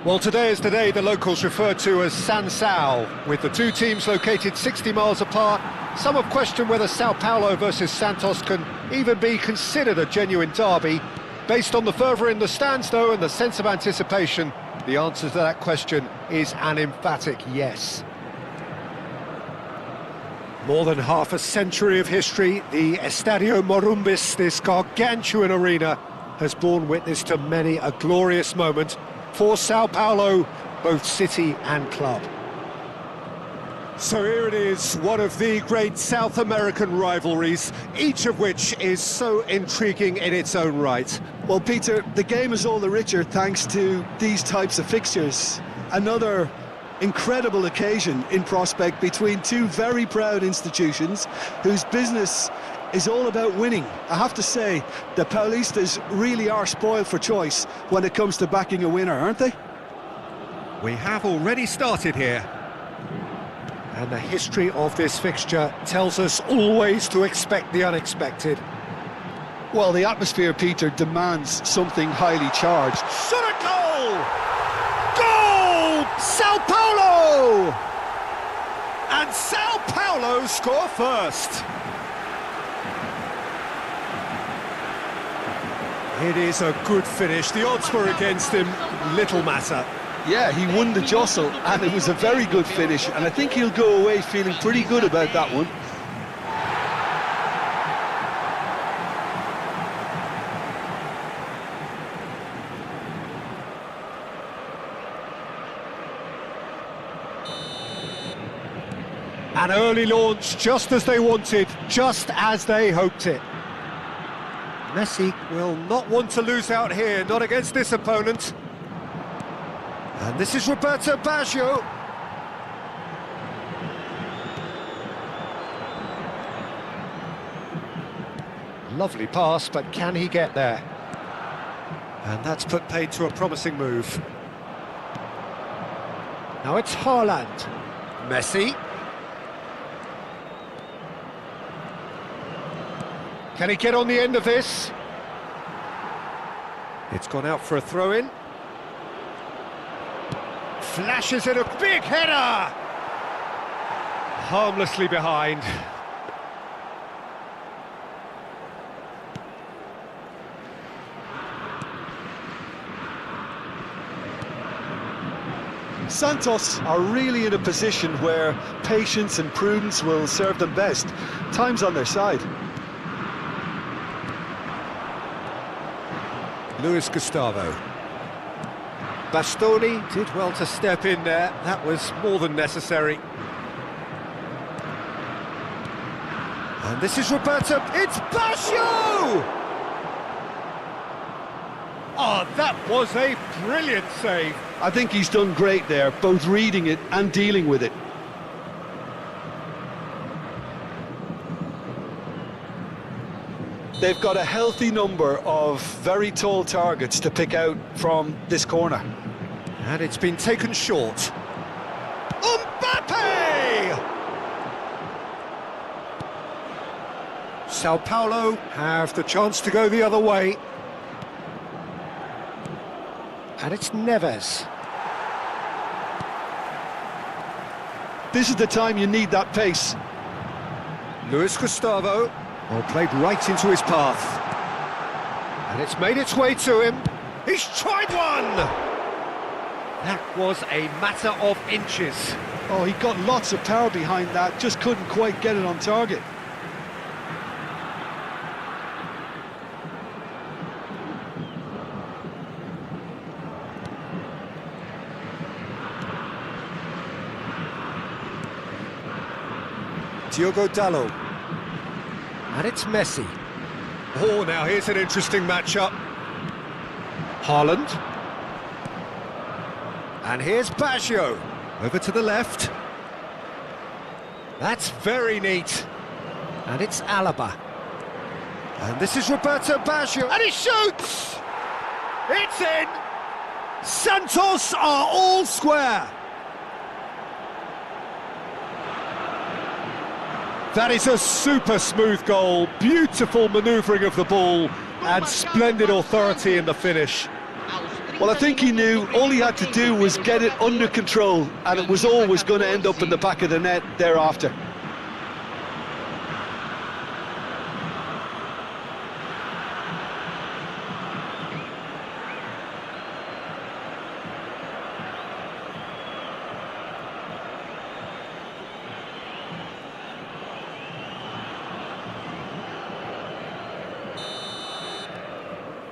Well, today is the day the locals refer to as Sao, with the two teams located 60 miles apart. Some have questioned whether Sao Paulo versus Santos can even be considered a genuine derby. Based on the fervour in the stands, though, and the sense of anticipation, the answer to that question is an emphatic yes. More than half a century of history, the Estadio Morumbis, this gargantuan arena, has borne witness to many a glorious moment for Sao Paulo, both city and club. So here it is, one of the great South American rivalries, each of which is so intriguing in its own right. Well, Peter, the game is all the richer thanks to these types of fixtures. Another incredible occasion in prospect between two very proud institutions whose business is all about winning. I have to say, the Paulistas really are spoiled for choice when it comes to backing a winner, aren't they? We have already started here. And the history of this fixture tells us always to expect the unexpected. Well, the atmosphere, Peter, demands something highly charged. Shot a goal! Goal! Sao Paulo! And Sao Paulo score first. It is a good finish. The odds were against him, little matter. Yeah, he won the jostle, and it was a very good finish, and I think he'll go away feeling pretty good about that one. An early launch, just as they wanted, just as they hoped it. Messi will not want to lose out here, not against this opponent. And this is Roberto Baggio. Lovely pass, but can he get there? And that's put paid to a promising move. Now it's Haaland. Messi. Can he get on the end of this? It's gone out for a throw-in. Flashes in a big header! Harmlessly behind. Santos are really in a position where patience and prudence will serve them best. Time's on their side. Luis Gustavo. Bastoni did well to step in there, that was more than necessary. And this is Roberto, it's Baggio! Oh, that was a brilliant save. I think he's done great there, both reading it and dealing with it. They've got a healthy number of very tall targets to pick out from this corner. And it's been taken short. Mbappe! Sao Paulo have the chance to go the other way. And it's Neves. This is the time you need that pace. Luis Gustavo. Well, played right into his path. And it's made its way to him. He's tried one! That was a matter of inches. Oh, he got lots of power behind that, just couldn't quite get it on target. Diogo Dalot. And it's Messi. Oh, now here's an interesting matchup. Haaland. And here's Baggio. Over to the left. That's very neat. And it's Alaba. And this is Roberto Baggio. And he shoots! It's in! Santos are all square. That is a super smooth goal, beautiful manoeuvring of the ball and splendid authority in the finish. Well, I think he knew all he had to do was get it under control, and it was always going to end up in the back of the net thereafter.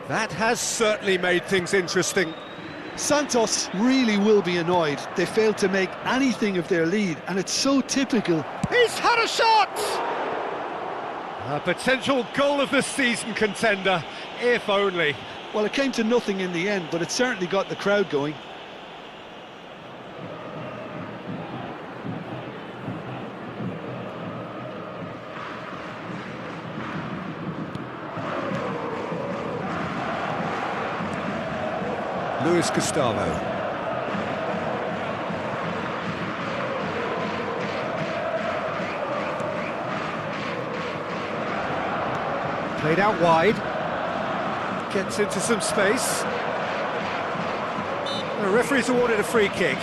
That has certainly made things interesting. Santos really will be annoyed. They failed to make anything of their lead, and it's so typical. He's had a shot! A potential goal of the season contender, if only. Well, it came to nothing in the end, but it certainly got the crowd going. Luis Gustavo. Played out wide. Gets into some space. The referee's awarded a free kick.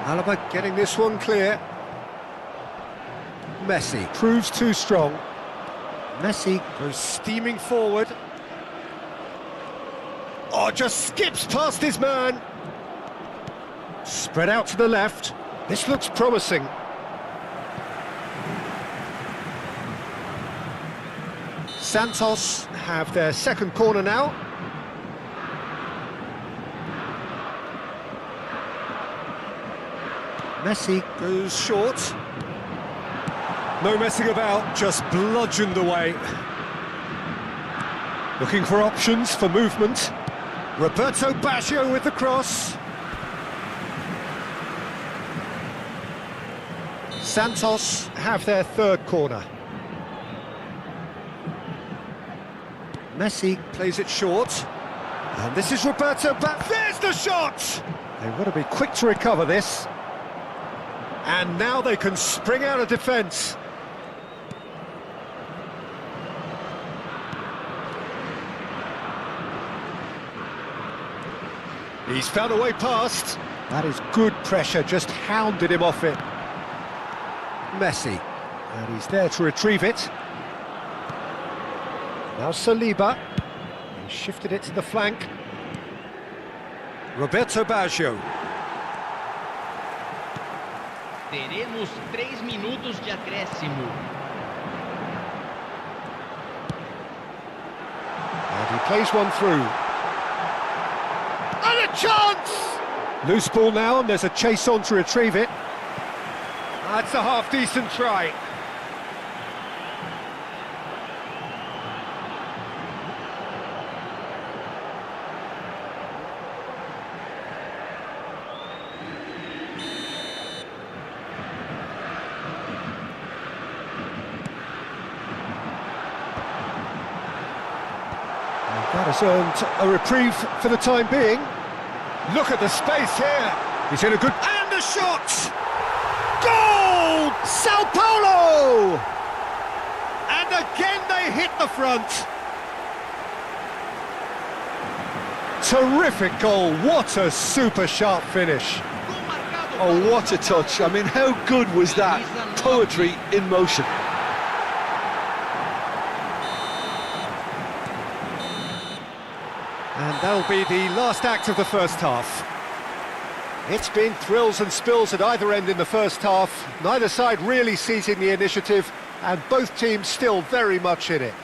Alaba getting this one clear. Messi proves too strong. Messi goes steaming forward. Oh, just skips past his man. Spread out to the left. This looks promising. Santos have their second corner now. Messi goes short. No messing about, just bludgeoned away. Looking for options for movement. Roberto Baggio with the cross. Santos have their third corner. Messi plays it short. And this is Roberto Baggio. There's the shot! They want to be quick to recover this. And now they can spring out of defence. He's found a way past. That is good pressure, just hounded him off it. Messi, and he's there to retrieve it. Now Saliba, he shifted it to the flank. Roberto Baggio. Teremos 3 minutos de acréscimo. And he plays one through. And a chance! Loose ball now, and there's a chase on to retrieve it. That's a half-decent try. That has earned a reprieve for the time being. Look at the space here. He's in a good... And a shot! Goal! Sao Paulo! And again they hit the front. Terrific goal. What a super sharp finish. Oh, what a touch. I mean, how good was that? Poetry in motion. And that'll be the last act of the first half. It's been thrills and spills at either end in the first half. Neither side really seizing the initiative, and both teams still very much in it.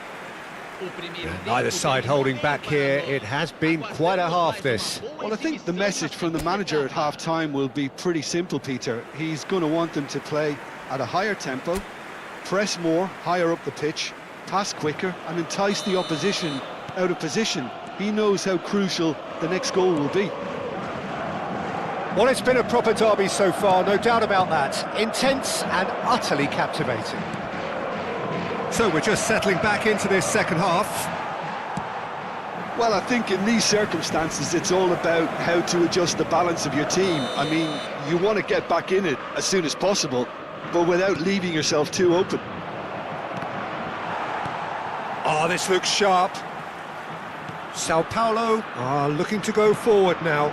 And neither side holding back here. It has been quite a half, this. Well, I think the message from the manager at half-time will be pretty simple, Peter. He's going to want them to play at a higher tempo, press more, higher up the pitch, pass quicker, and entice the opposition out of position. He knows how crucial the next goal will be. Well, it's been a proper derby so far, no doubt about that. Intense and utterly captivating. So we're just settling back into this second half. Well, I think in these circumstances, it's all about how to adjust the balance of your team. I mean, you want to get back in it as soon as possible, but without leaving yourself too open. Oh, this looks sharp. Sao Paulo are looking to go forward now.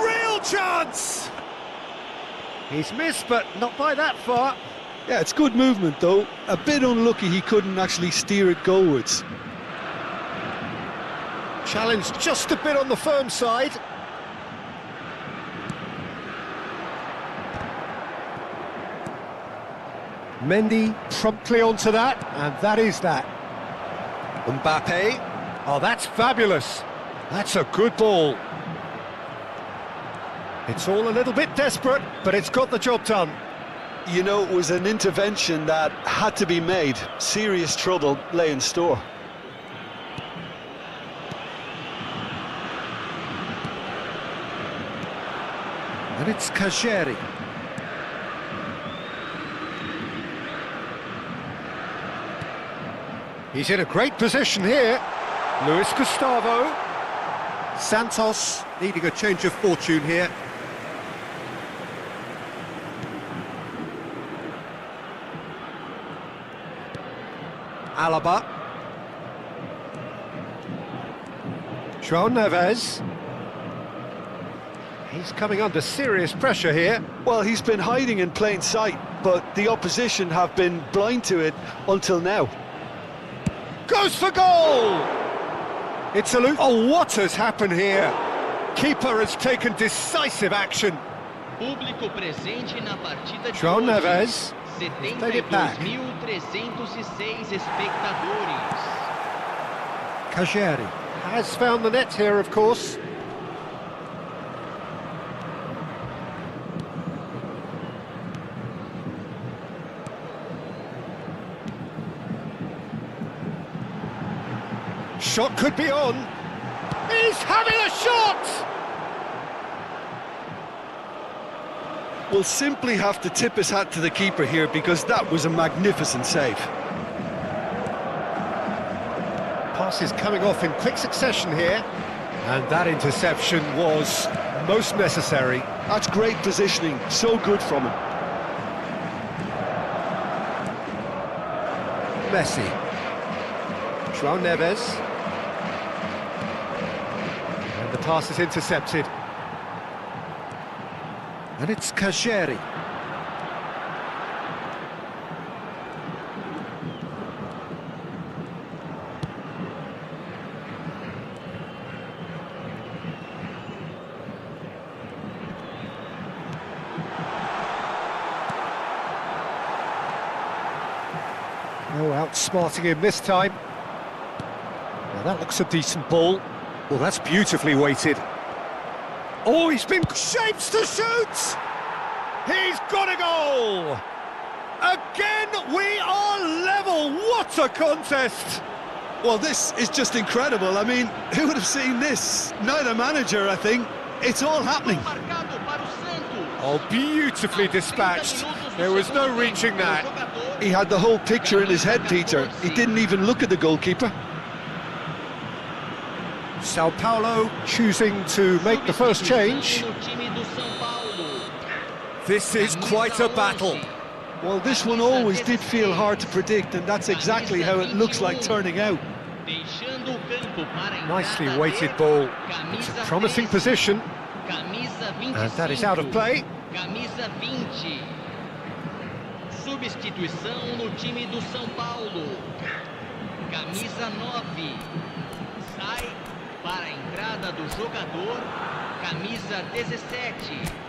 Real chance! He's missed, but not by that far. Yeah, it's good movement, though. A bit unlucky he couldn't actually steer it goalwards. Challenge just a bit on the firm side. Mendy promptly onto that, and that is that. Mbappe. Oh, that's fabulous. That's a good ball. It's all a little bit desperate, but it's got the job done. You know, it was an intervention that had to be made. Serious trouble lay in store. And it's Kajeri. He's in a great position here. Luis Gustavo. Santos needing a change of fortune here. Alaba. João Neves. He's coming under serious pressure here. Well, he's been hiding in plain sight, but the opposition have been blind to it until now. Goes for goal! It's a loop. Oh, what has happened here? Keeper has taken decisive action. Público presente na partida de João hoje. Neves. Played it back. 72.306 espectadores. Kajeri has found the net here, of course. Shot could be on. He's having a shot! We'll simply have to tip his hat to the keeper here because that was a magnificent save. Passes coming off in quick succession here. And that interception was most necessary. That's great positioning, so good from him. Messi. João Neves. And the pass is intercepted. And it's Kajeri. Oh, outsmarting him this time. Well, that looks a decent ball. Well, that's beautifully weighted. Oh, he's been shaped to shoot! He's got a goal! Again, we are level! What a contest! Well, this is just incredible. I mean, who would have seen this? Not a manager, I think. It's all happening. Oh, beautifully dispatched. There was no reaching that. He had the whole picture in his head, Peter. He didn't even look at the goalkeeper. Sao Paulo choosing to make the first change. This is quite a battle. Well, this one always did feel hard to predict, and that's exactly how it looks like turning out. Nicely weighted ball. It's a promising position. And that is out of play. Camisa 20. Substituição no time do São Paulo. Camisa 9. Sai para a entrada do jogador. Camisa 17.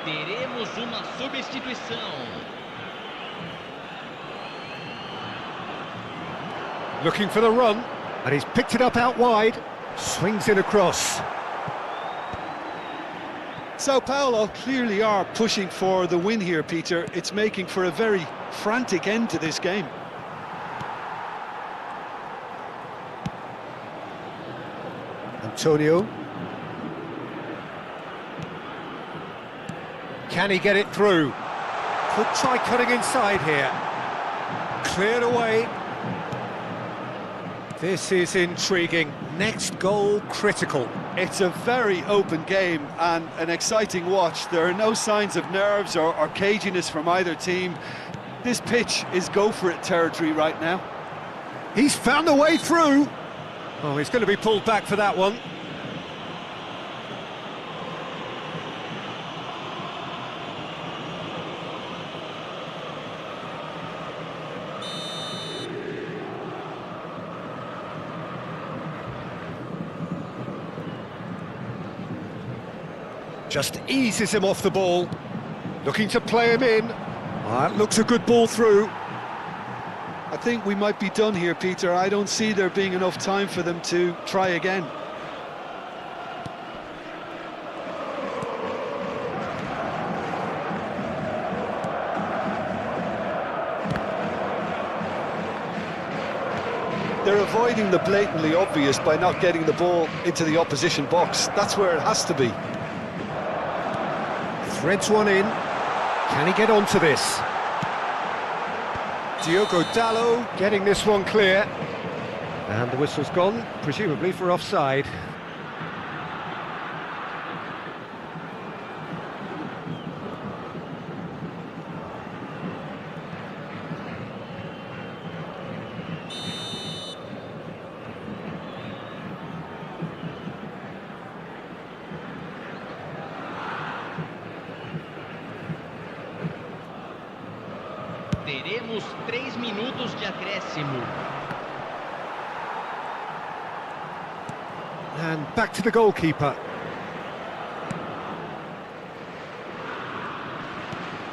Teremos uma substituição. Looking for the run, and he's picked it up out wide. Swings it across. Sao Paulo clearly are pushing for the win here, Peter. It's making for a very frantic end to this game. Antonio. Can he get it through? Could try cutting inside here. Cleared away. This is intriguing. Next goal critical. It's a very open game and an exciting watch. There are no signs of nerves or caginess from either team. This pitch is go-for-it territory right now. He's found a way through. Oh, he's going to be pulled back for that one. Just eases him off the ball. Looking to play him in. That looks a good ball through. I think we might be done here, Peter. I don't see there being enough time for them to try again. They're avoiding the blatantly obvious by not getting the ball into the opposition box. That's where it has to be. Threads one in. Can he get onto this? Diogo Dallo getting this one clear. And the whistle's gone, presumably for offside. Teremos 3 minutos de acréscimo. And back to the goalkeeper.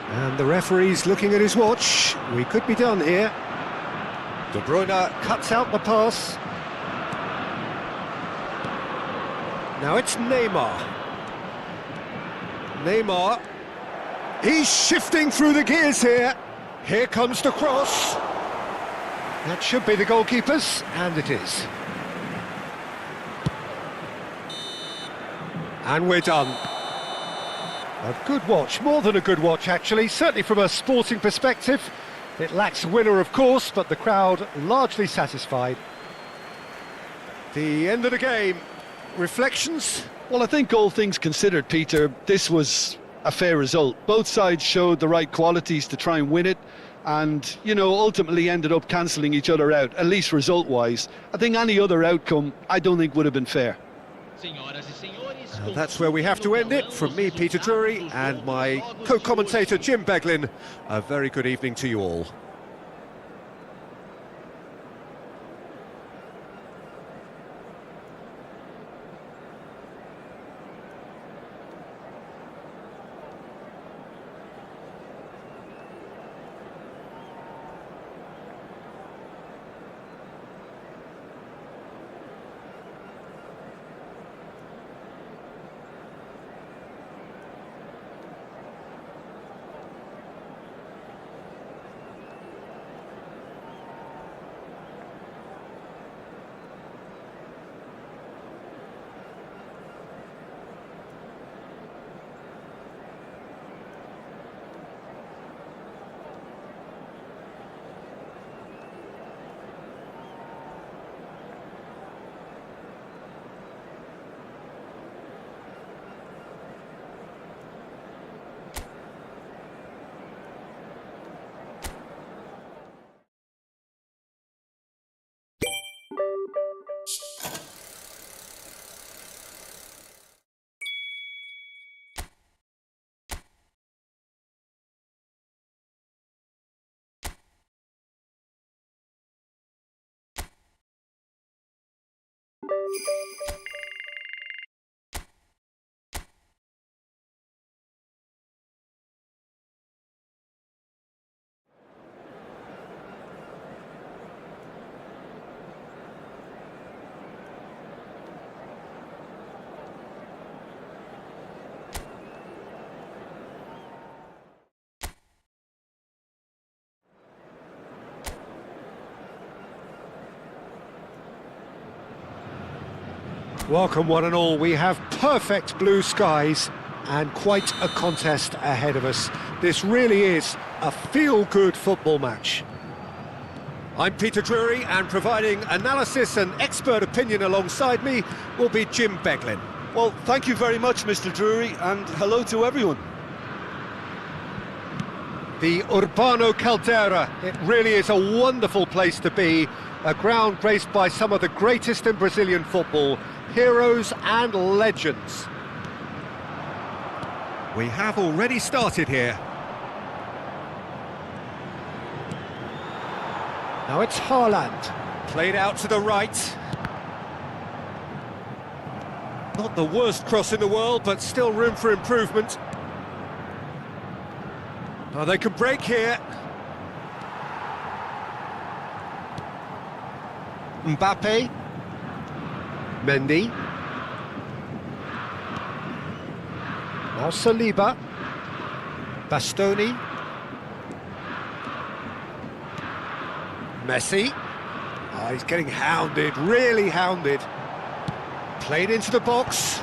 And the referee's looking at his watch. We could be done here. De Bruyne cuts out the pass. Now it's Neymar. Neymar. He's shifting through the gears here. Here comes the cross. That should be the goalkeeper's, and it is. And we're done. A good watch, more than a good watch actually, certainly from a sporting perspective. It lacks a winner of course, but the crowd largely satisfied. The end of the game. Reflections? Well, I think all things considered, Peter, this was a fair result. Both sides showed the right qualities to try and win it and, you know, ultimately ended up cancelling each other out, at least result-wise. I think any other outcome, I don't think would have been fair. That's where we have to end it. From me, Peter Drury, and my co-commentator, Jim Beglin, a very good evening to you all. Welcome one and all. We have perfect blue skies and quite a contest ahead of us. This really is a feel-good football match. I'm Peter Drury, and providing analysis and expert opinion alongside me will be Jim Beglin. Well, thank you very much, Mr. Drury, and hello to everyone. The Urbano Caldera, it really is a wonderful place to be, a ground graced by some of the greatest in Brazilian football, heroes and legends. We have already started here. Now it's Haaland, played out to the right. Not the worst cross in the world, but still room for improvement. Oh, they can break here. Mbappe. Mendy. Now Saliba. Bastoni. Messi. Oh, he's getting hounded, really hounded. Played into the box.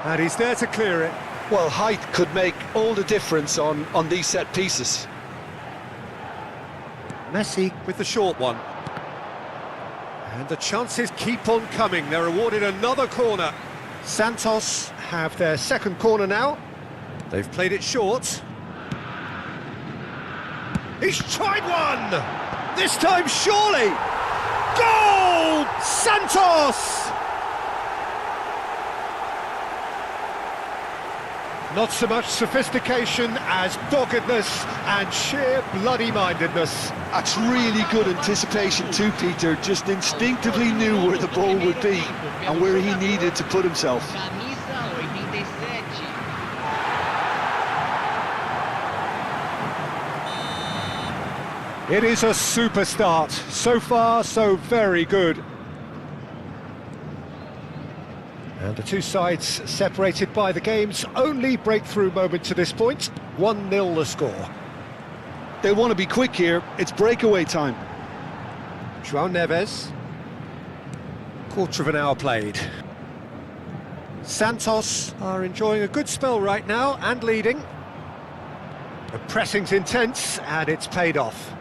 And he's there to clear it. Well, height could make all the difference on these set pieces. Messi with the short one. And the chances keep on coming. They're awarded another corner. Santos have their second corner now. They've played it short. He's tried one! This time, surely! Goal! Santos! Not so much sophistication as doggedness and sheer bloody-mindedness. That's really good anticipation too, Peter. Just instinctively knew where the ball would be and where he needed to put himself. Camisa 87. It is a super start. So far, so very good. And the two sides separated by the game's only breakthrough moment to this point. 1-0 the score. They want to be quick here. It's breakaway time. João Neves. Quarter of an hour played. Santos are enjoying a good spell right now and leading. The pressing's intense and it's paid off.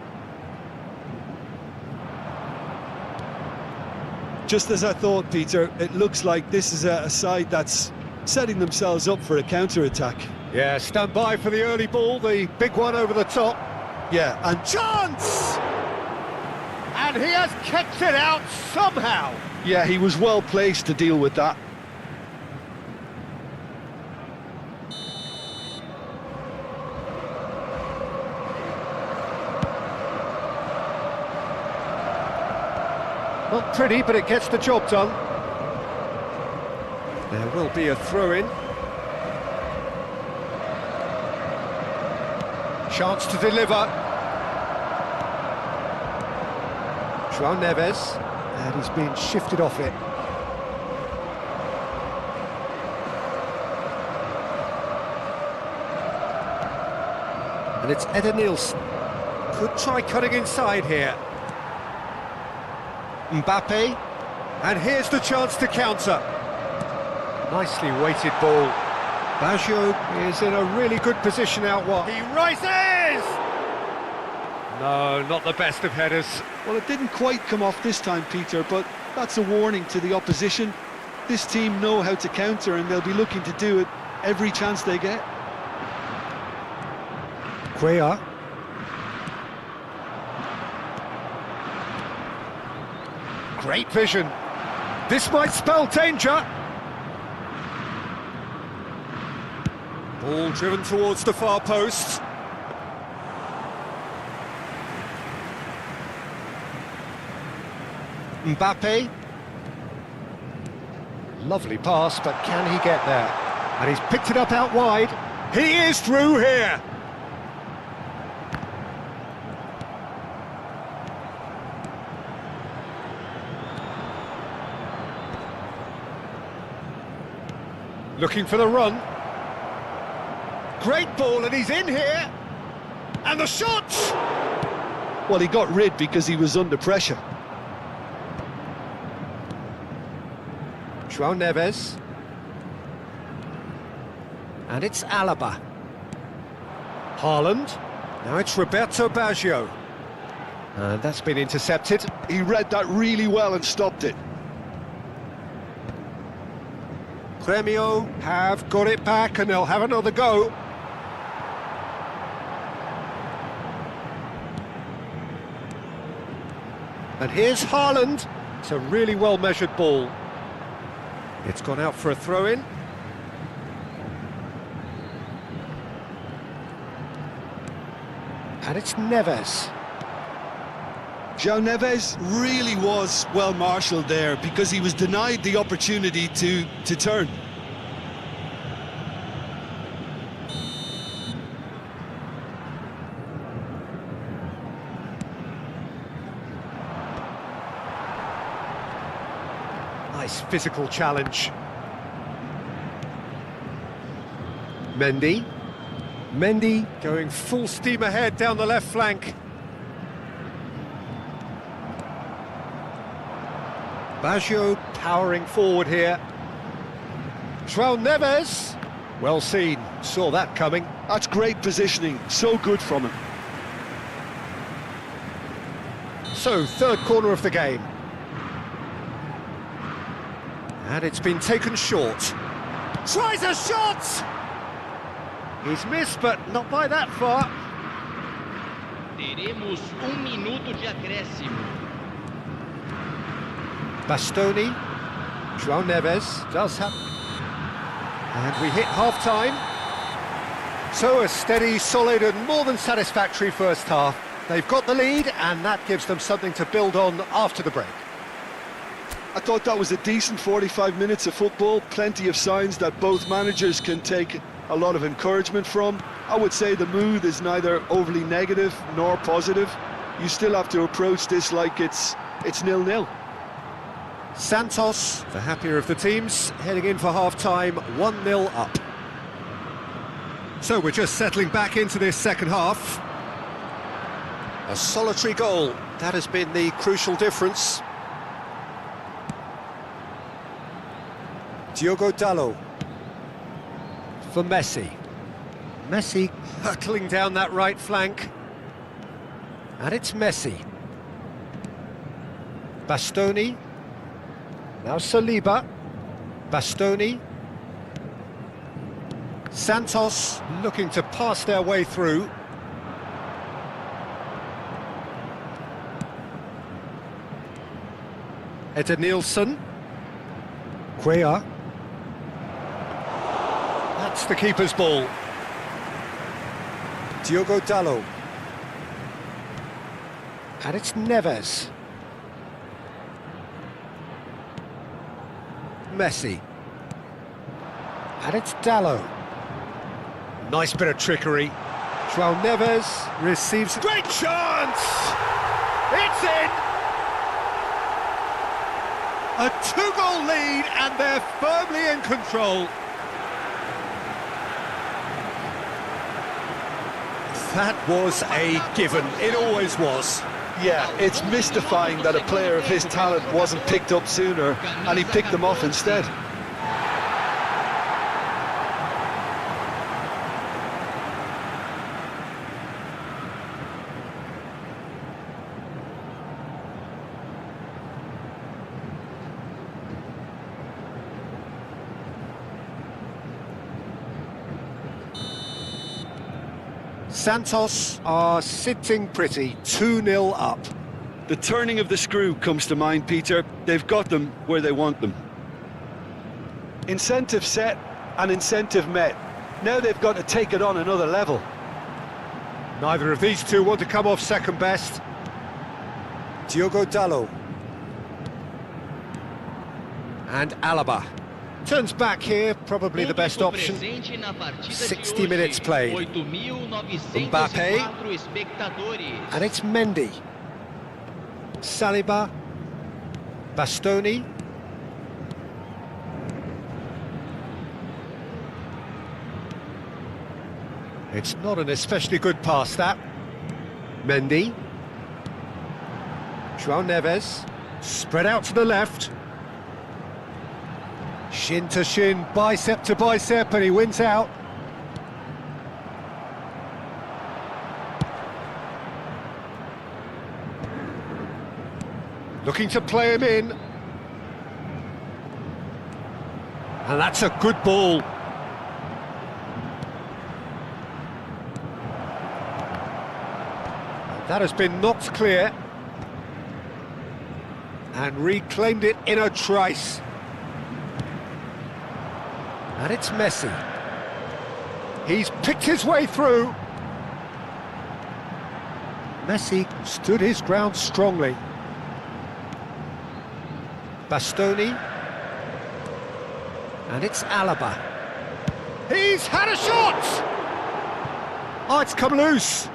Just as I thought, Peter, it looks like this is a side that's setting themselves up for a counter-attack. Yeah, stand by for the early ball, the big one over the top. Yeah, and Chance! And he has kept it out somehow. yeah, he was well placed to deal with that. Not pretty, but it gets the job done. There will be a throw-in. Chance to deliver. João Neves, and he's been shifted off it. And it's Eder Nielsen. Could try cutting inside here. Mbappe, and here's the chance to counter. Nicely weighted ball. Baggio is in a really good position out wide. He rises! No, not the best of headers. Well, it didn't quite come off this time, Peter, but that's a warning to the opposition. This team know how to counter and they'll be looking to do it every chance they get. Cuellar. Great vision. This might spell danger. Ball driven towards the far post. Mbappe. Lovely pass, but can he get there? And he's picked it up out wide. He is through here. Looking for the run. Great ball, and he's in here. And the shot! Well, he got rid because he was under pressure. João Neves. And it's Alaba. Haaland. Now it's Roberto Baggio. And that's been intercepted. He read that really well and stopped it. Grêmio have got it back and they'll have another go. And here's Haaland. It's a really well-measured ball. It's gone out for a throw-in. And it's Neves. João Neves really was well marshalled there because he was denied the opportunity to turn. Nice physical challenge. Mendy. Mendy going full steam ahead down the left flank. Baggio powering forward here. João Neves. Well seen, saw that coming. That's great positioning, so good from him. So, third corner of the game. And it's been taken short. Tries a shot! He's missed, but not by that far. Teremos minuto de acréscimo. Bastoni. João Neves does have... And we hit half-time. So a steady, solid and more than satisfactory first half. They've got the lead and that gives them something to build on after the break. I thought that was a decent 45 minutes of football, plenty of signs that both managers can take a lot of encouragement from. I would say the mood is neither overly negative nor positive. You still have to approach this like it's 0-0. Santos, the happier of the teams, heading in for half-time, 1-0 up. So we're just settling back into this second half. A solitary goal, that has been the crucial difference. Diogo Dalot for Messi. Messi hurtling down that right flank. And it's Messi. Bastoni. Now Saliba. Bastoni. Santos looking to pass their way through. Edenilson. Cuellar. That's the keeper's ball. Diogo Dalot. And it's Neves. Messi. And it's Dalot. Nice bit of trickery. João Neves receives... Great chance! It's in! A two-goal lead and they're firmly in control. That was a given, it always was. Yeah, it's mystifying that a player of his talent wasn't picked up sooner and he picked them off instead. Santos are sitting pretty, 2-0 up. The turning of the screw comes to mind, Peter. They've got them where they want them. Incentive set and incentive met. Now they've got to take it on another level. Neither of these two want to come off second best. Diogo Dalot. And Alaba. Turns back here, probably the best option. 60 minutes played. Mbappe. And it's Mendy. Saliba. Bastoni. It's not an especially good pass, that. Mendy. João Neves. Spread out to the left. Shin to shin, bicep to bicep, and he wins out. Looking to play him in. And that's a good ball. And that has been knocked clear. And reclaimed it in a trice. And it's Messi. He's picked his way through. Messi stood his ground strongly. Bastoni. And it's Alaba. He's had a shot! Oh, it's come loose.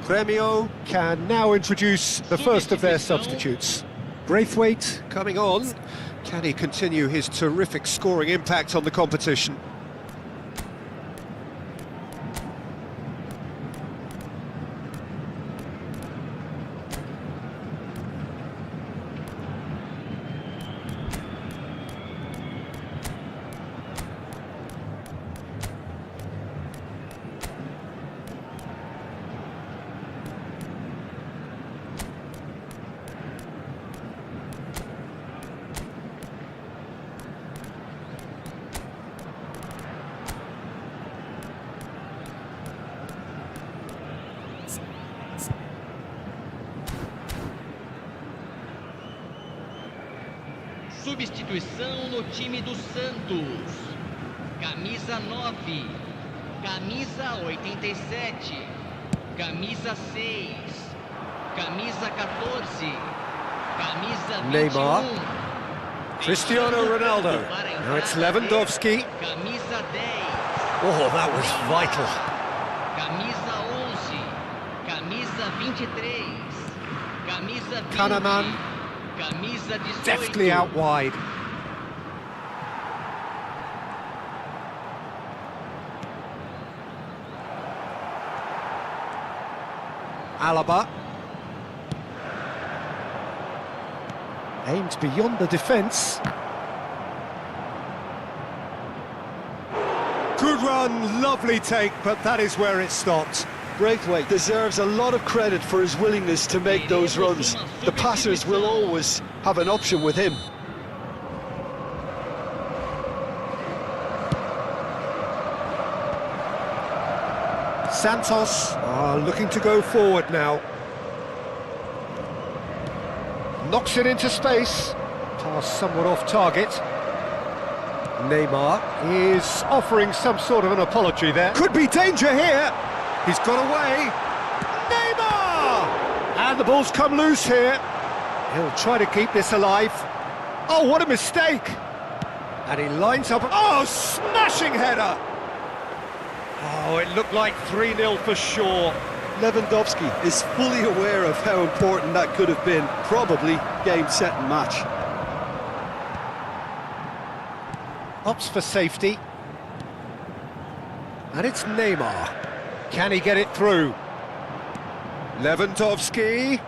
Gremio can now introduce the first of their substitutes. Braithwaite coming on. Can he continue his terrific scoring impact on the competition? Substituição no time do Santos. Camisa 9, camisa 87, camisa 6, camisa 14, camisa 21. Neymar. Cristiano Ronaldo. Now it's Lewandowski. Camisa 10. Oh, that was vital. Camisa 11, camisa 23, camisa 20. Kahneman. Camisa 18. Deftly out wide. Alaba. Aims beyond the defence. Good run, lovely take, but that is where it stopped. Braithwaite deserves a lot of credit for his willingness to make those runs. The passers will always have an option with him. Santos are looking to go forward now. Knocks it into space. Pass somewhat off target. Neymar is offering some sort of an apology there. Could be danger here. He's got away. Neymar! And the ball's come loose here. He'll try to keep this alive. Oh, what a mistake! And he lines up. Oh, smashing header! Oh, it looked like 3-0 for sure. Lewandowski is fully aware of how important that could have been. Probably game, set and match. Opts for safety. And it's Neymar. Can he get it through? Lewandowski.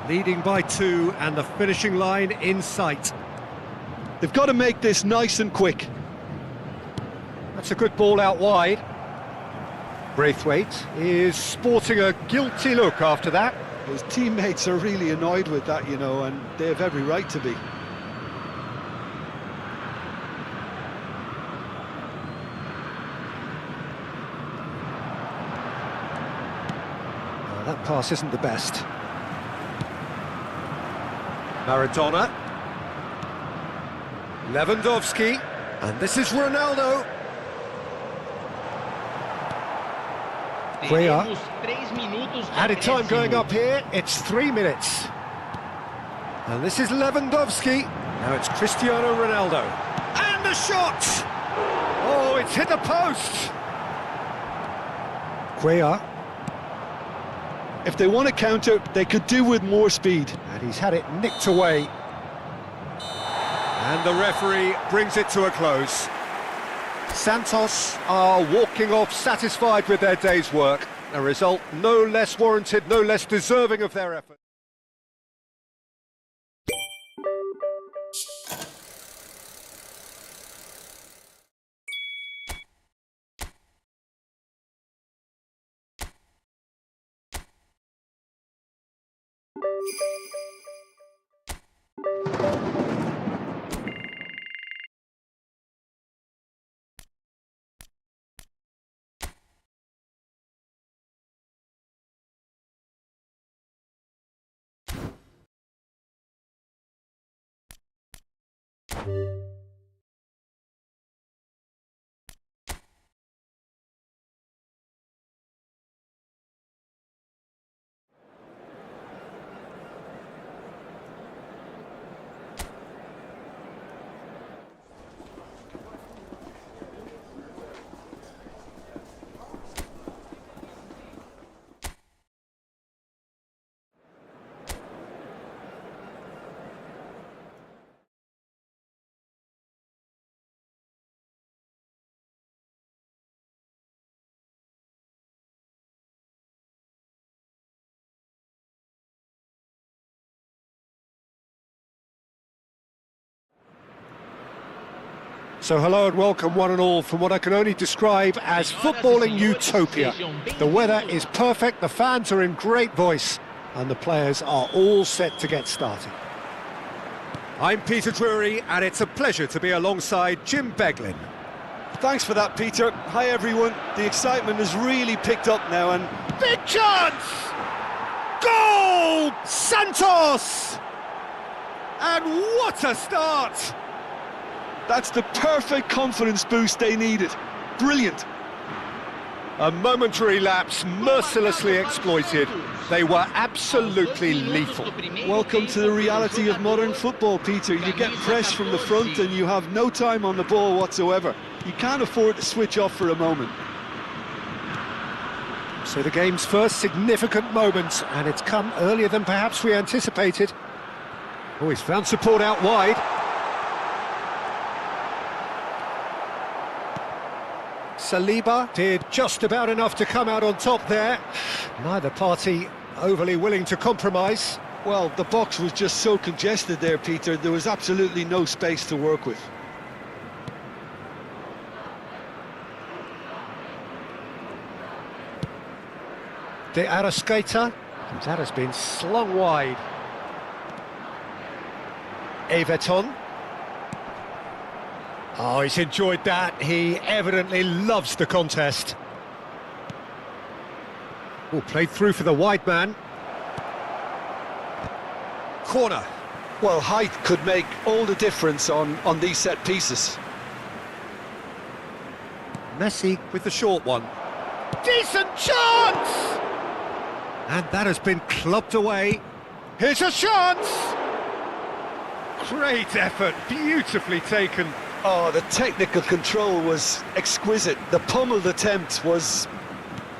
Leading by 2 and the finishing line in sight. They've got to make this nice and quick. That's a good ball out wide. Braithwaite is sporting a guilty look after that. His teammates are really annoyed with that, you know, and they have every right to be. That pass isn't the best. Maradona. Lewandowski. And this is Ronaldo. Teremos 3 minutos de Added time acréscimo. going up here. It's 3 minutes. And this is Lewandowski. Now it's Cristiano Ronaldo. And the shot! Oh, it's hit the post. Cuellar. If they want to counter, they could do with more speed. And he's had it nicked away. And the referee brings it to a close. Santos are walking off satisfied with their day's work. A result no less warranted, no less deserving of their effort. So hello and welcome one and all from what I can only describe as footballing utopia. The weather is perfect, the fans are in great voice, and the players are all set to get started. I'm Peter Drury, and it's a pleasure to be alongside Jim Beglin. Thanks for that, Peter. Hi, everyone. The excitement has really picked up now, and... Big chance! Goal! Santos! And what a start! That's the perfect confidence boost they needed. Brilliant. A momentary lapse mercilessly exploited. They were absolutely lethal. Welcome to the reality of modern football, Peter. You get pressed from the front and you have no time on the ball whatsoever. You can't afford to switch off for a moment. So the game's first significant moment, and it's come earlier than perhaps we anticipated. Oh, he's found support out wide. Saliba did just about enough to come out on top there. Neither party overly willing to compromise. Well, the box was just so congested there, Peter. There was absolutely no space to work with. De Arrascaeta, that has been slung wide. Everton. Oh, he's enjoyed that. He evidently loves the contest. Oh, played through for the wide man. Corner. Well, height could make all the difference on these set pieces. Messi with the short one. Decent chance! And that has been clubbed away. Here's a chance! Great effort, beautifully taken. Oh, the technical control was exquisite. The pummeled attempt was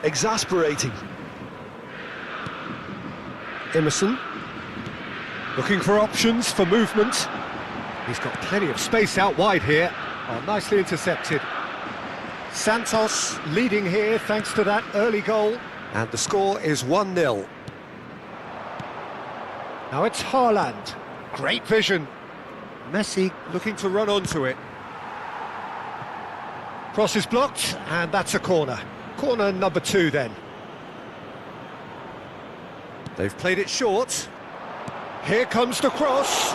exasperating. Emerson, looking for options for movement. He's got plenty of space out wide here. Oh, nicely intercepted. Santos leading here thanks to that early goal. And the score is 1-0. Now it's Haaland. Great vision. Messi looking to run onto it. Cross is blocked, and that's a corner. Corner number 2 then. They've played it short. Here comes the cross.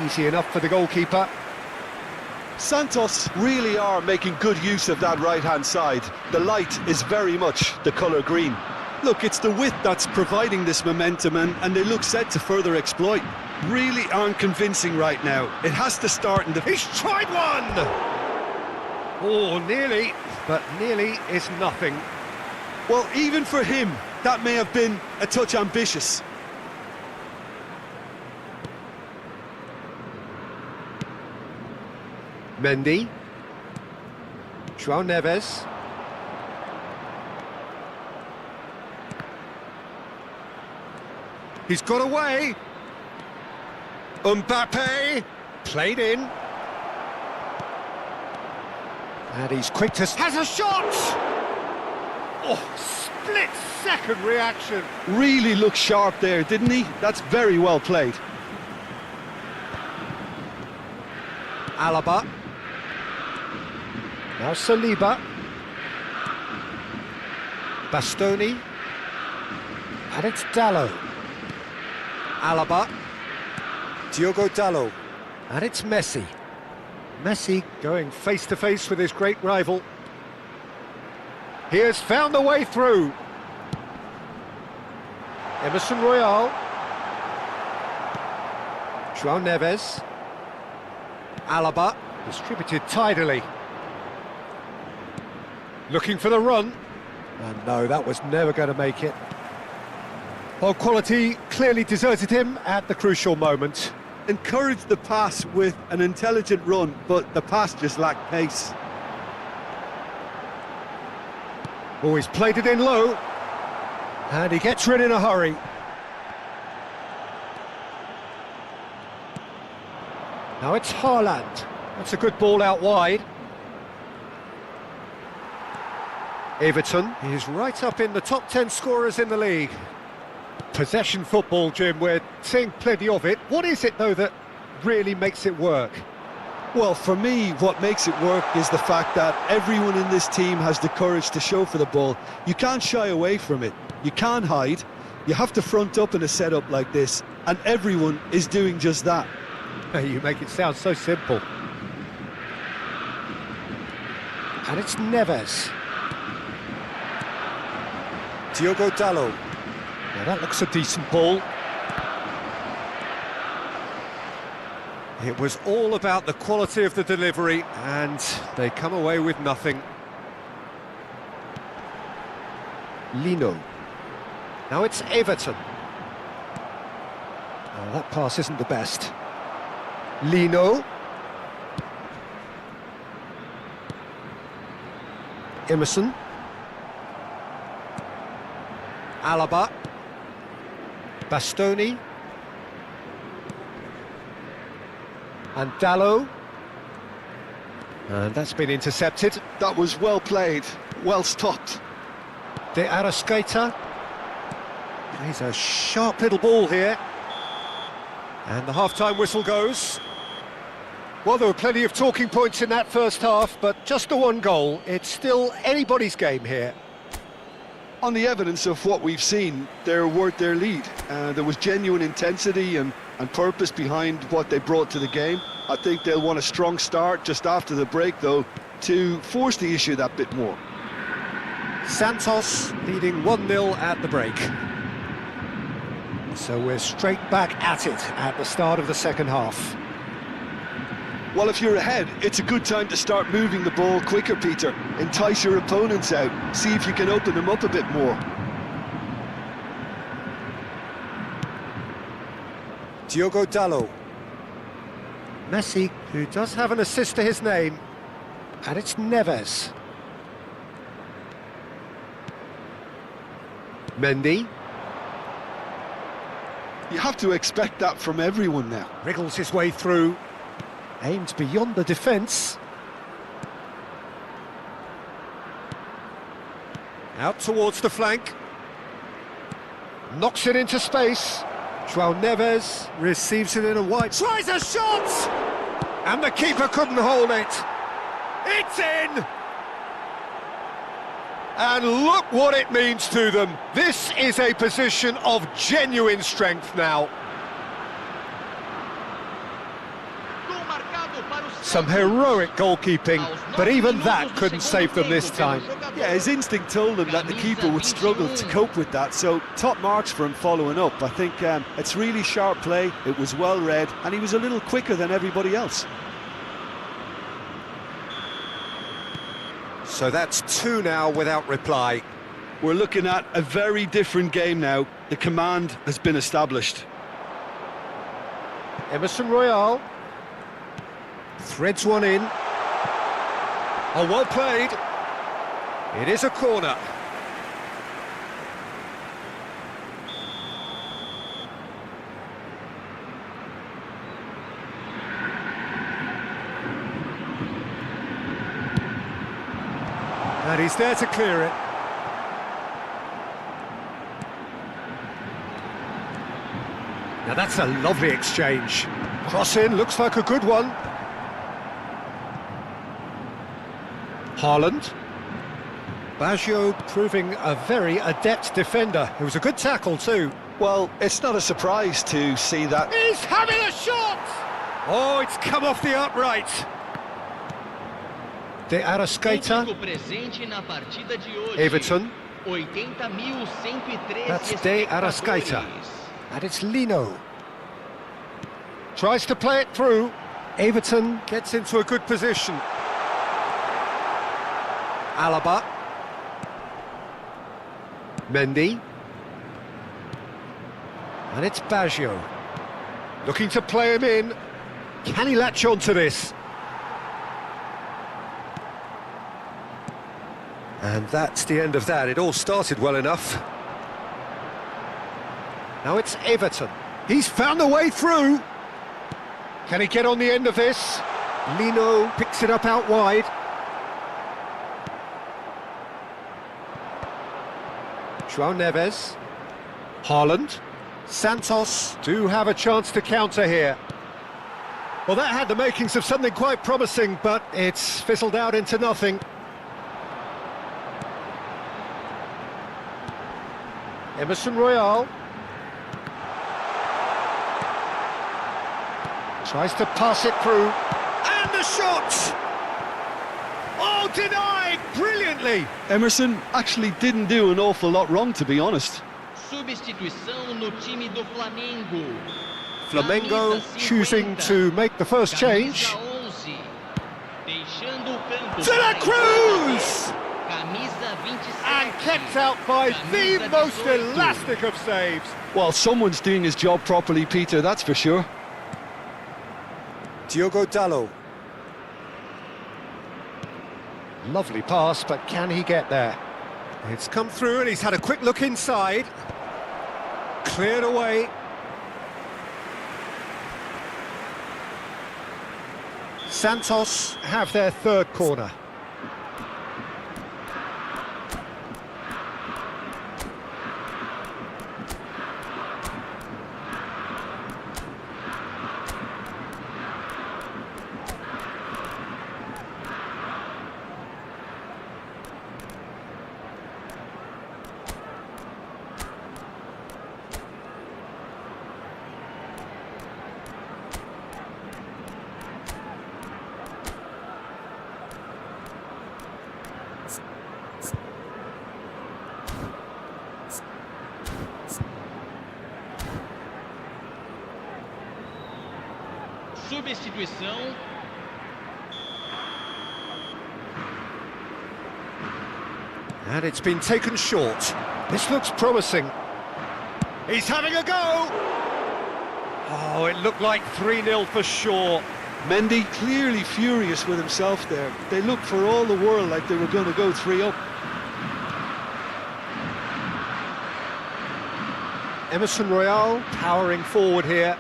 Easy enough for the goalkeeper. Santos really are making good use of that right-hand side. The light is very much the colour green. Look, it's the width that's providing this momentum, and they look set to further exploit. Really aren't convincing right now. It has to start in the... He's tried one! Oh, nearly, but nearly is nothing. Well, even for him, that may have been a touch ambitious. Mendy. João Neves. He's got away. Mbappe. Played in. And he's quick to... Has a shot! Oh, split-second reaction. Really looked sharp there, didn't he? That's very well played. Alaba. Now Saliba. Bastoni. And it's Dallo. Alaba. Diogo Dalot. And it's Messi. Messi going face-to-face with his great rival. He has found the way through. Emerson Royal. João Neves. Alaba, distributed tidily. Looking for the run. And no, that was never going to make it. Well, quality clearly deserted him at the crucial moment. Encouraged the pass with an intelligent run, but the pass just lacked pace. Oh, he's played it in low. And he gets rid in a hurry. Now it's Haaland. That's a good ball out wide. Everton is right up in the top 10 scorers in the league. Possession football, Jim, we're seeing plenty of it. What is it, though, that really makes it work? Well, for me, what makes it work is the fact that everyone in this team has the courage to show for the ball. You can't shy away from it. You can't hide. You have to front up in a setup like this, and everyone is doing just that. You make it sound so simple. And it's Neves. Diogo Dalot. Now that looks a decent ball. It was all about the quality of the delivery, and they come away with nothing. Lino. Now it's Everton. Oh, that pass isn't the best. Lino. Emerson. Alaba. Bastoni. And Dalot. And that's been intercepted. That was well played, well stopped. De Arrascaeta. He's a sharp little ball here. And the half-time whistle goes. Well, there were plenty of talking points in that first half, but just the one goal. It's still anybody's game here. On the evidence of what we've seen, they're worth their lead. There was genuine intensity and purpose behind what they brought to the game. I think they'll want a strong start just after the break, though, to force the issue that bit more. Santos leading 1-0 at the break. So we're straight back at it at the start of the second half. Well, if you're ahead, it's a good time to start moving the ball quicker, Peter. Entice your opponents out. See if you can open them up a bit more. Diogo Dalot. Messi, who does have an assist to his name. And it's Neves. Mendy. You have to expect that from everyone now. Wriggles his way through. Aimed beyond the defence. Out towards the flank. Knocks it into space. João Neves receives it in a wide... Tries a shot! And the keeper couldn't hold it. It's in! And look what it means to them. This is a position of genuine strength now. Some heroic goalkeeping, but even that couldn't save them this time. Yeah, his instinct told him that the keeper would struggle to cope with that, so top marks for him following up. I think it's really sharp play, it was well read, and he was a little quicker than everybody else. So that's 2 now without reply. We're looking at a very different game now. The command has been established. Emerson Royal. Threads one in. Oh, well played. It is a corner. And he's there to clear it. Now that's a lovely exchange. Cross in, looks like a good one. Haaland. Baggio proving a very adept defender. It was a good tackle too. Well, it's not a surprise to see that. He's having a shot! Oh, it's come off the upright. De Arrascaeta. Público presente na partida de hoje. Everton. 80.103 That's De Arrascaeta. espectadores. And it's Lino. Tries to play it through. Everton gets into a good position. Alaba. Mendy. And it's Baggio. Looking to play him in. Can he latch on to this? And that's the end of that. It all started well enough. Now it's Everton. He's found a way through. Can he get on the end of this? Lino picks it up out wide. João Neves. Haaland. Santos do have a chance to counter here. Well, that had the makings of something quite promising, but it's fizzled out into nothing. Emerson Royal. Tries to pass it through. And the shot! Oh, denied brilliantly! Emerson actually didn't do an awful lot wrong, to be honest. Substituição no time do Flamengo. Flamengo Camisa choosing 50. to make the first change. Camisa 11. Deixando o campo. De la Cruz! Camisa 27. And kept out by the Camisa most 18. elastic of saves. Well, someone's doing his job properly, Peter, that's for sure. Diogo Dalot. Lovely pass, but can he get there? It's come through and he's had a quick look inside. Cleared away. Santos have their third corner. Substituição. And it's been taken short. This looks promising. He's having a go! Oh, it looked like 3-0 for sure. Mendy clearly furious with himself there. They looked for all the world like they were going to go 3-up. Emerson Royal powering forward here.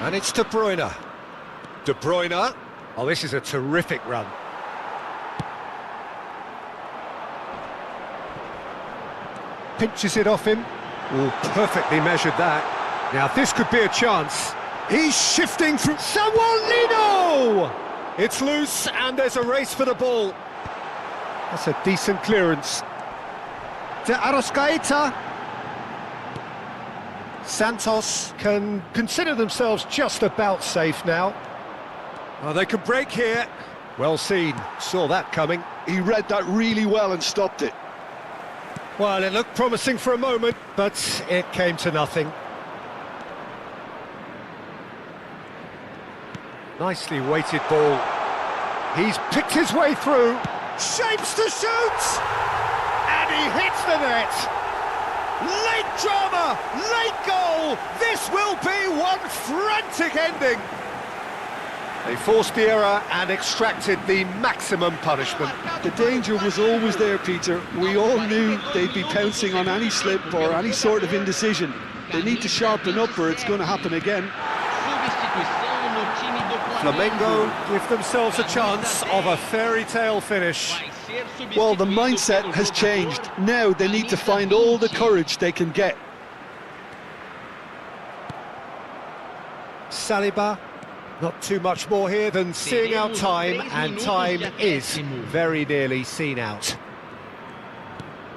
And it's De Bruyne. De Bruyne. Oh, this is a terrific run. Pinches it off him. Oh, perfectly measured that. Now, this could be a chance. He's shifting through. Lino! It's loose, and there's a race for the ball. That's a decent clearance. De Arrascaeta. Santos can consider themselves just about safe now. Oh, they can break here. Well seen, saw that coming. He read that really well and stopped it. Well, it looked promising for a moment, but it came to nothing. Nicely weighted ball. He's picked his way through. Shapes to shoot! And he hits the net. Late drama, late goal. This will be one frantic ending. They forced the error and extracted the maximum punishment. The danger was always there, Peter. We all knew they'd be pouncing on any slip or any sort of indecision. They need to sharpen up or it's going to happen again. Substituição no time do Flamengo give themselves a chance of a fairy tale finish. Well, the mindset has changed. Now they need to find all the courage they can get. Saliba, not too much more here than seeing out time, and time is very nearly seen out.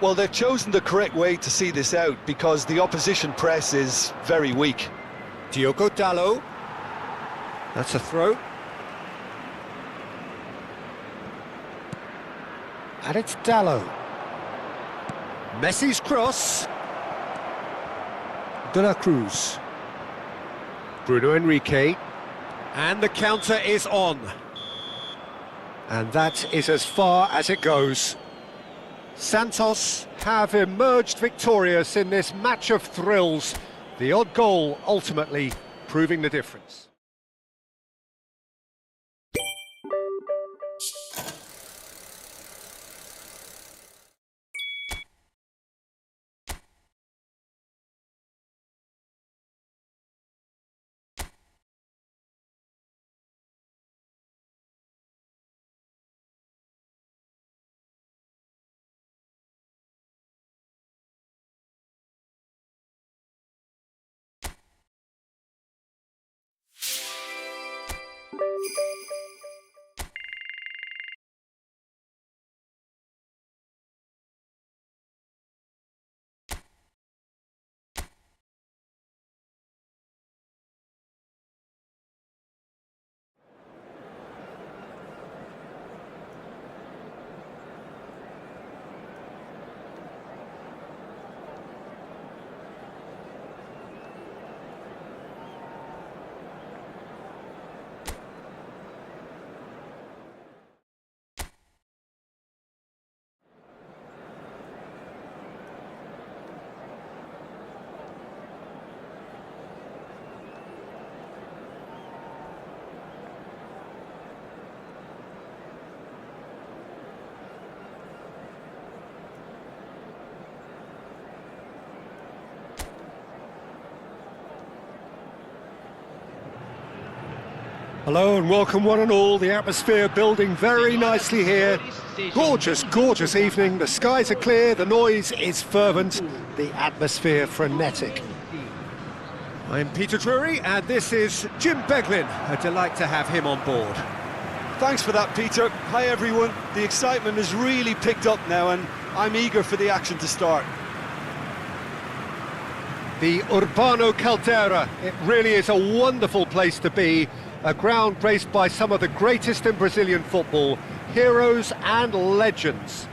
Well, they've chosen the correct way to see this out because the opposition press is very weak. Diogo Dalot. That's a throw. And it's Dalot. Messi's cross. De la Cruz. Bruno Henrique. And the counter is on. And that is as far as it goes. Santos have emerged victorious in this match of thrills. The odd goal ultimately proving the difference. Hello and welcome one and all. The atmosphere building very nicely here. Gorgeous, gorgeous evening. The skies are clear, the noise is fervent, the atmosphere frenetic. I'm Peter Drury and this is Jim Beglin. A delight to have him on board. Thanks for that, Peter. Hi, everyone. The excitement has really picked up now and I'm eager for the action to start. The Urbano Caldera, it really is a wonderful place to be. A ground graced by some of the greatest in Brazilian football, heroes and legends.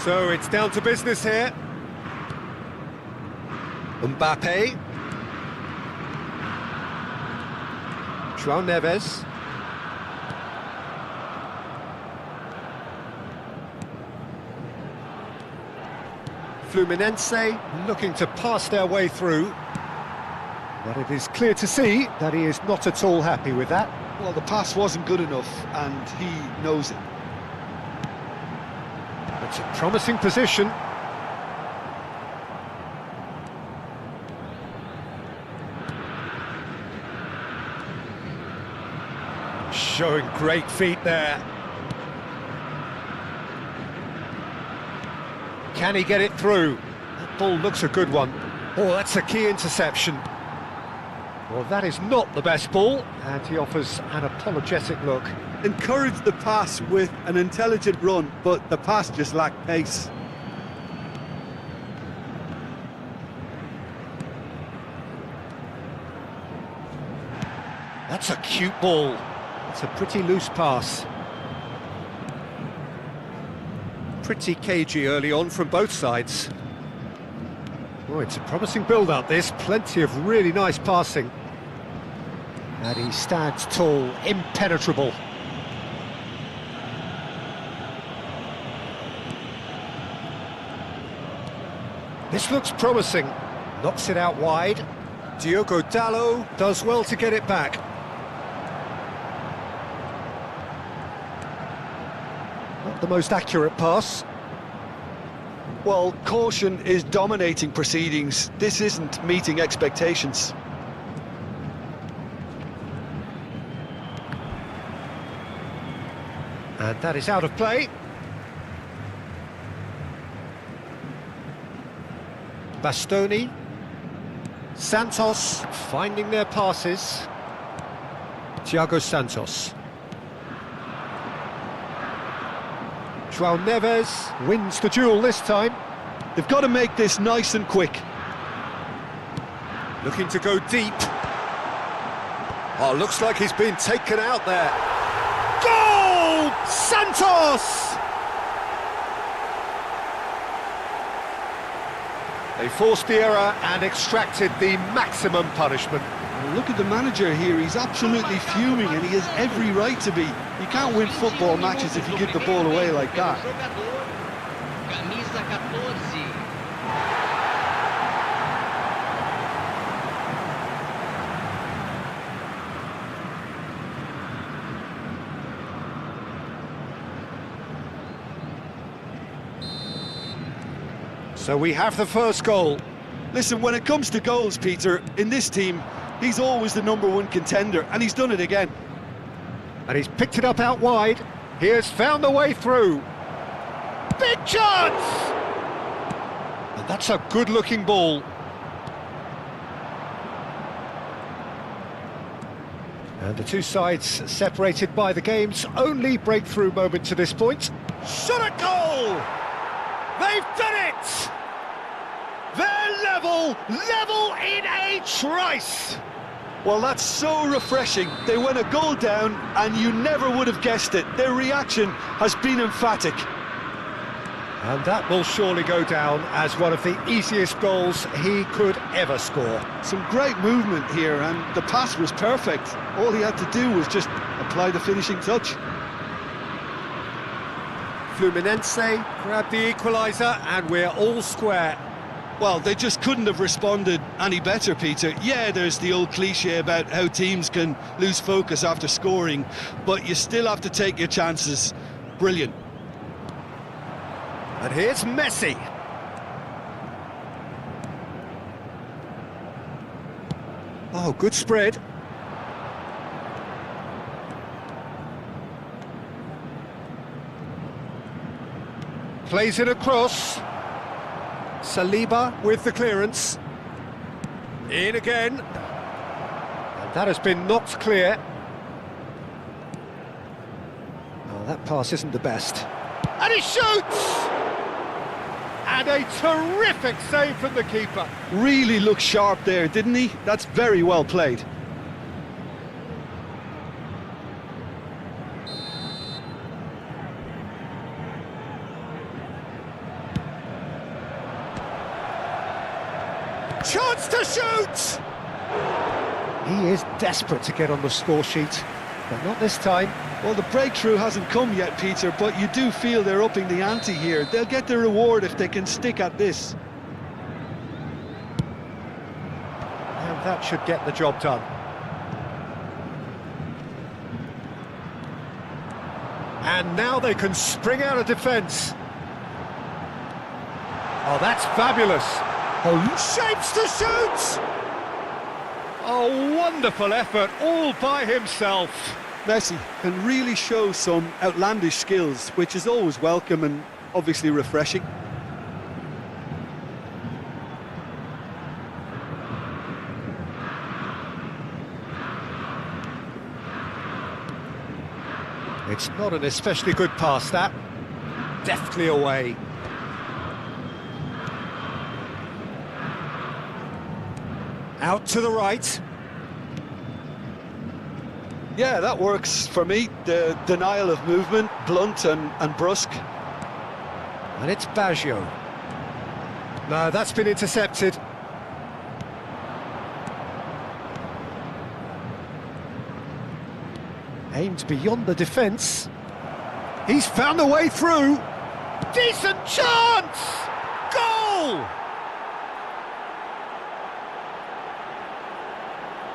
So it's down to business here. Mbappe. João Neves. Fluminense looking to pass their way through. But it is clear to see that he is not at all happy with that. Well, the pass wasn't good enough and he knows it. It's a promising position. Showing great feet there. Can he get it through? That ball looks a good one. Oh, that's a key interception. Well, that is not the best ball, and he offers an apologetic look. Encouraged the pass with an intelligent run, but the pass just lacked pace. That's a cute ball. It's a pretty loose pass. Pretty cagey early on from both sides. Oh, it's a promising build-up, this. Plenty of really nice passing. And he stands tall, impenetrable. This looks promising. Knocks it out wide. Diogo Dalot does well to get it back. Not the most accurate pass. Well, caution is dominating proceedings. This isn't meeting expectations. And that is out of play. Bastoni. Santos finding their passes. Thiago Santos. João Neves wins the duel this time. They've got to make this nice and quick. Looking to go deep. Oh, looks like he's been taken out there. Goal! Santos! They forced the error and extracted the maximum punishment. Look at the manager here, he's absolutely fuming and he has every right to be. You can't win football matches if you give the ball away like that. Camisa 14. So we have the first goal. Listen, when it comes to goals, Peter, in this team, he's always the #1 contender, and he's done it again. And he's picked it up out wide. He has found the way through. Big chance! And that's a good-looking ball. And the two sides separated by the game's only breakthrough moment to this point. Shot at goal! They've done it! They're level in a trice! Well, that's so refreshing. They went a goal down, and you never would have guessed it. Their reaction has been emphatic. And that will surely go down as one of the easiest goals he could ever score. Some great movement here, and the pass was perfect. All he had to do was just apply the finishing touch. Fluminense grab the equaliser, and we're all square. Well, they just couldn't have responded any better, Peter. Yeah, there's the old cliche about how teams can lose focus after scoring, but you still have to take your chances. Brilliant. And here's Messi. Oh, good spread. Plays it across. Saliba with the clearance. In again. And that has been knocked clear. Oh, that pass isn't the best. And he shoots! And a terrific save from the keeper. Really looked sharp there, didn't he? That's very well played. Chance to shoot! He is desperate to get on the score sheet, but not this time. Well, the breakthrough hasn't come yet, Peter, but you do feel they're upping the ante here. They'll get their reward if they can stick at this. And that should get the job done. And now they can spring out of defence. Oh, that's fabulous. Oh, shapes to shoot! A wonderful effort all by himself. Messi can really show some outlandish skills, which is always welcome and obviously refreshing. It's not an especially good pass, that. Deftly away. Out to the right. Yeah, that works for me. The denial of movement, blunt and brusque. And it's Baggio. No, that's been intercepted. Aimed beyond the defence. He's found a way through. Decent chance! Goal!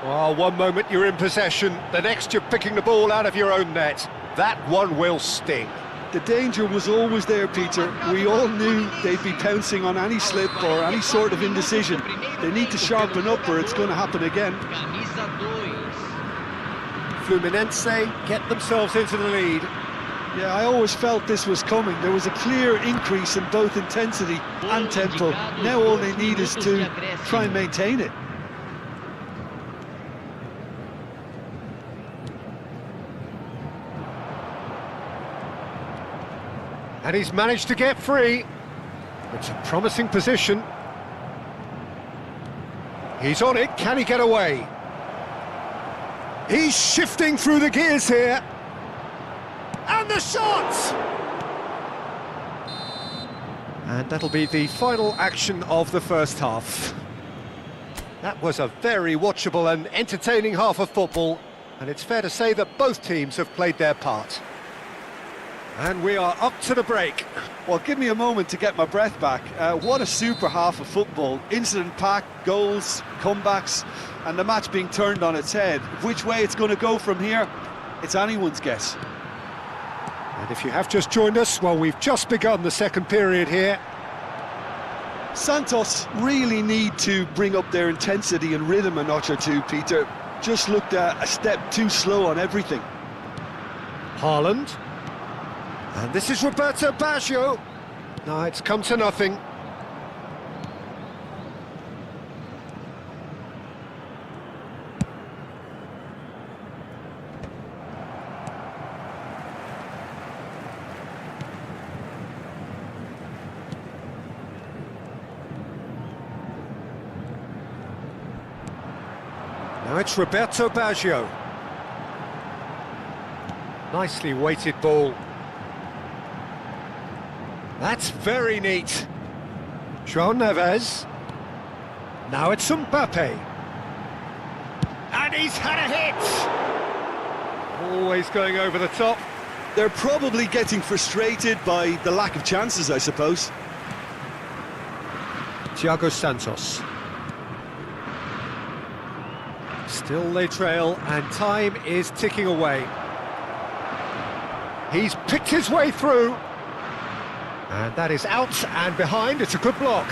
Well, one moment you're in possession, the next you're picking the ball out of your own net. That one will sting. The danger was always there, Peter. We all knew they'd be pouncing on any slip or any sort of indecision. They need to sharpen up or it's going to happen again. Camisa 2. Fluminense get themselves into the lead. Yeah, I always felt this was coming. There was a clear increase in both intensity and tempo. Now all they need is to try and maintain it. And he's managed to get free. It's a promising position. He's on it, can he get away? He's shifting through the gears here. And the shot! And that'll be the final action of the first half. That was a very watchable and entertaining half of football, and it's fair to say that both teams have played their part. And we are up to the break. Well, give me a moment to get my breath back. What a super half of football. Incident-packed, goals, comebacks, and the match being turned on its head. Which way it's going to go from here, it's anyone's guess. And if you have just joined us, well, we've just begun the second period here. Santos really need to bring up their intensity and rhythm a notch or two, Peter. Just looked a step too slow on everything. Haaland. And this is Roberto Baggio. No, it's come to nothing. Now it's Roberto Baggio. Nicely weighted ball. That's very neat. João Neves. Now it's Mbappe. And he's had a hit! Always going over the top. They're probably getting frustrated by the lack of chances, I suppose. Thiago Santos. Still they trail, and time is ticking away. He's picked his way through. And that is out and behind. It's a good block.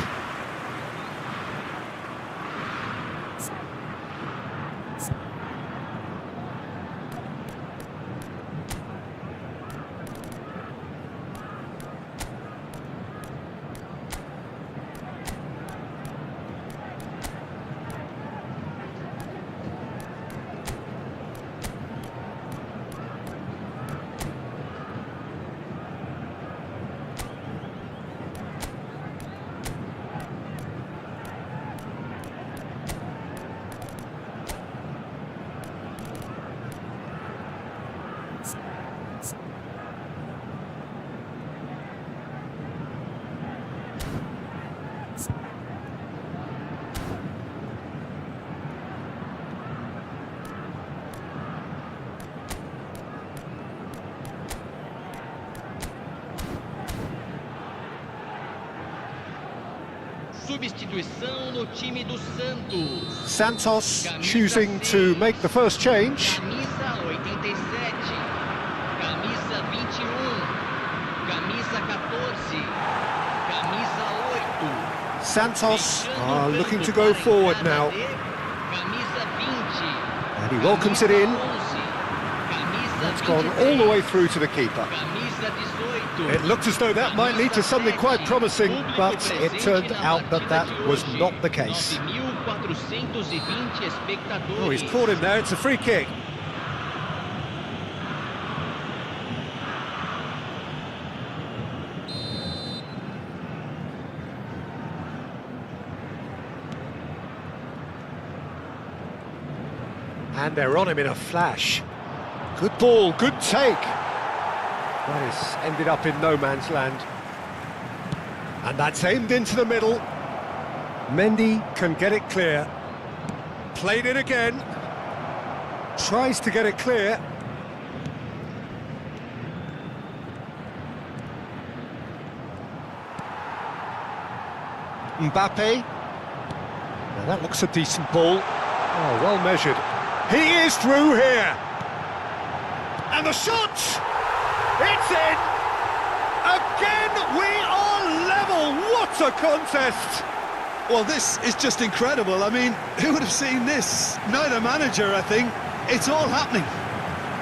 Substituição no time do Santos. Santos choosing to make the first change. Camisa 87. Camisa 21. Camisa 14. Camisa 8. Santos are looking to go forward now. Camisa 20. And he welcomes it in. That's gone all the way through to the keeper. It looked as though that might lead to something quite promising, but it turned out that that was not the case. Oh, he's caught him there, it's a free kick. And they're on him in a flash. Good ball, good take. That has ended up in no man's land. And that's aimed into the middle. Mendy can get it clear. Played it again. Tries to get it clear. Mbappe. Now that looks a decent ball. Oh, well measured. He is through here. And the shot! It's in! Again, we are level! What a contest! Well, this is just incredible. I mean, who would have seen this? Neither manager, I think. It's all happening.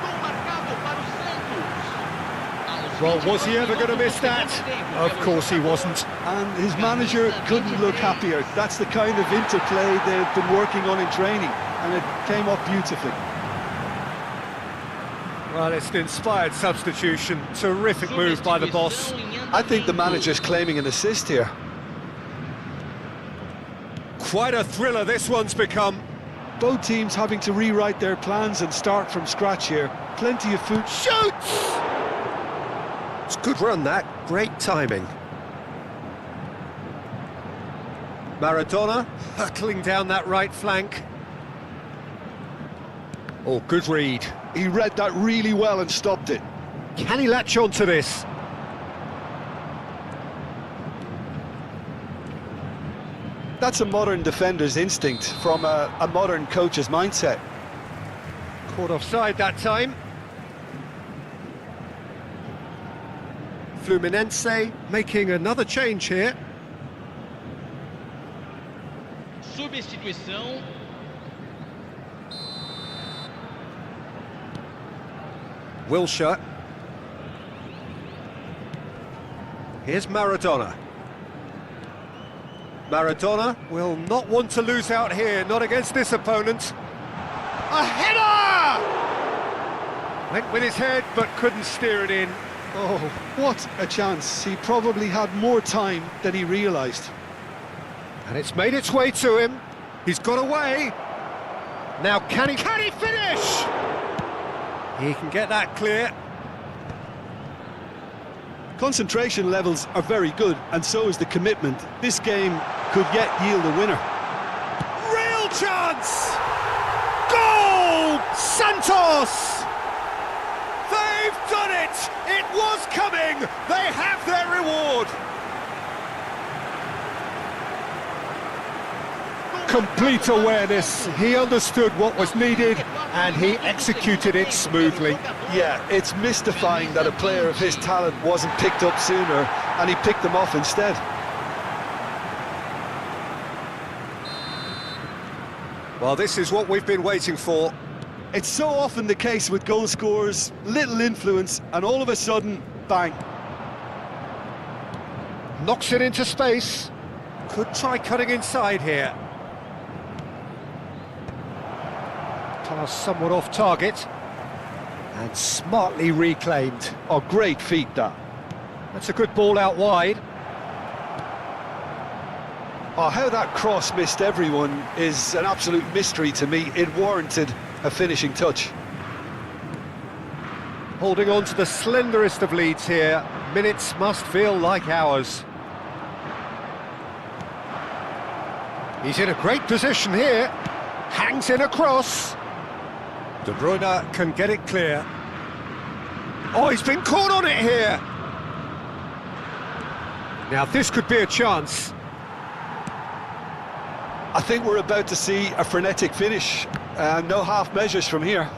Gol marcado para o Santos. Well, was he ever going to miss that? Of course he wasn't. And his manager couldn't look happier. That's the kind of interplay they've been working on in training, and it came off beautifully. Well, it's an inspired substitution. Terrific move by the boss. I think the manager's claiming an assist here. Quite a thriller this one's become. Both teams having to rewrite their plans and start from scratch here. Plenty of food. Shoots! It's a good run, that. Great timing. Maradona hurtling down that right flank. Oh, good read. He read that really well and stopped it. Can he latch on to this? That's a modern defender's instinct from a modern coach's mindset. Caught offside that time. Fluminense making another change here. Substituição. Wilshere. Here's Maradona. Maradona will not want to lose out here, not against this opponent. A header! Went with his head, but couldn't steer it in. Oh, what a chance. He probably had more time than he realised. And it's made its way to him. He's got away. Now can he finish? He can get that clear. Concentration levels are very good, and so is the commitment. This game could yet yield a winner. Real chance! Goal! Santos! They've done it! It was coming! They have their reward! Complete awareness. He understood what was needed and he executed it smoothly. Yeah, it's mystifying that a player of his talent wasn't picked up sooner, and he picked them off instead. Well, this is what we've been waiting for. It's so often the case with goal scorers, little influence, and all of a sudden, bang. Knocks it into space. Could try cutting inside here. Pass somewhat off target. And smartly reclaimed. Oh, great feat, that. That's a good ball out wide. Oh, how that cross missed everyone is an absolute mystery to me. It warranted a finishing touch. Holding on to the slenderest of leads here. Minutes must feel like hours. He's in a great position here. Hangs in a cross. De Bruyne can get it clear. Oh, he's been caught on it here. Now this could be a chance. I think we're about to see a frenetic finish. No half measures from here.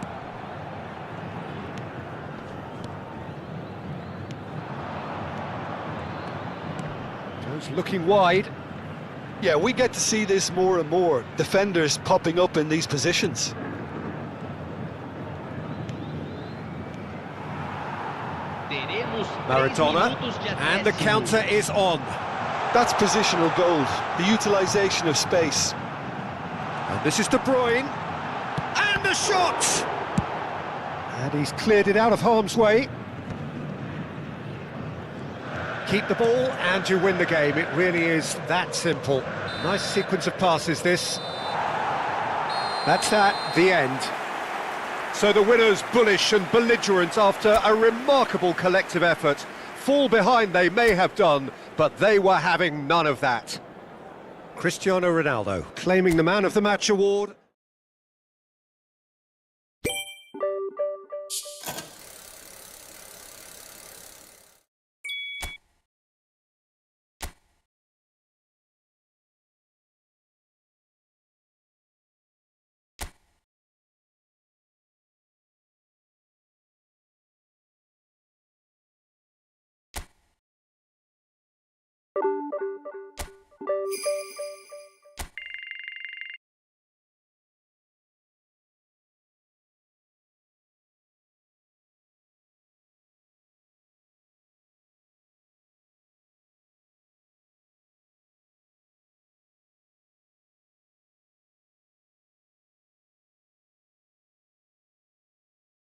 Goes looking wide. Yeah, we get to see this more and more. Defenders popping up in these positions. Maradona, and the counter is on. That's positional gold, the utilisation of space. And this is De Bruyne, and the shot! And he's cleared it out of harm's way. Keep the ball and you win the game. It really is that simple. Nice sequence of passes, this. That's that, the end. So the winners bullish and belligerent after a remarkable collective effort. Fall behind they may have done, but they were having none of that. Cristiano Ronaldo claiming the Man of the Match award.